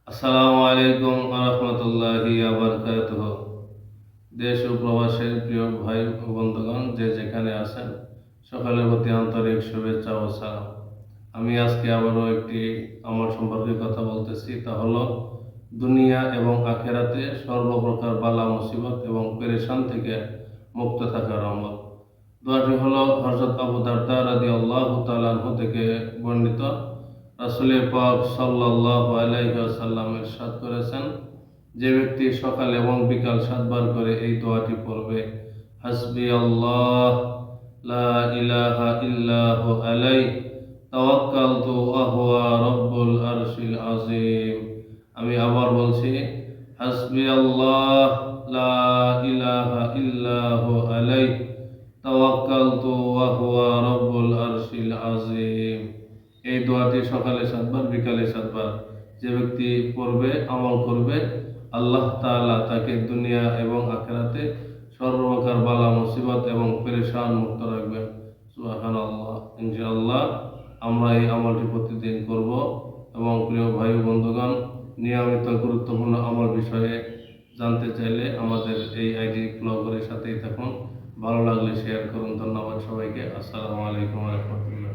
আসসালামু আলাইকুম রহমতুল্লাহি বারাকাতুহ। দেশ ও প্রবাসের প্রিয় ভাই ও বন্ধুগণ, যে যেখানে আছেন, সকলের প্রতি আন্তরিক শুভেচ্ছা ও সালাম। আমি আজকে আবারও একটি আমল সম্পর্কে কথা বলতেছি। তা হলো দুনিয়া এবং আখেরাতে সর্বপ্রকার বালা মুসিবত এবং পেরেশান থেকে মুক্ত থাকার আমল। দোয়াটি হলো হযরত আবু দারদা রাদিয়াল্লাহু তাআলা আনহু থেকে বর্ণিত। রাসূল পাক সাল্লাল্লাহু আলাইহি ওয়াসাল্লাম ইরশাদ করেছেন, যে ব্যক্তি সকাল এবং বিকাল ৭ বার করে এই দোয়াটি পড়বে, হাসবি আল্লাহ লা ইলাহা ইল্লাহু আলাইহি তাওয়াক্কালতু ওয়া হুয়া রাব্বুল আরশিল আযীম। আমি আবার বলছি, হাসবি আল্লাহ লা ইলাহা ইল্লাহু আলাইহি তাওয়াক্কালতু ওয়া হুয়া রাব্বুল আরশিল আযীম। এই দোয়াটি সকালে ৭ বার, বিকালে ৭ বার যে ব্যক্তি পড়বে, আমল করবে, আল্লাহ তাআলা তাকে দুনিয়া এবং আখিরাতে সর্বপ্রকার বালা মুসিবত এবং পেরেশান মুক্ত রাখবেন। সুবহানাল্লাহ। ইনশাআল্লাহ আমরা এই আমলটি প্রতিদিন করব। এবং প্রিয় ভাই ও বন্ধুগণ, নিয়মিত গুরুত্বপূর্ণ আমল বিষয়ে জানতে চাইলে আমাদের এই আইডি ফলো করে সাথেই থাকুন। ভালো লাগলে শেয়ার করুন। ধন্যবাদ সবাইকে। আসসালামু আলাইকুম ওয়া রাহমাতুল্লাহ।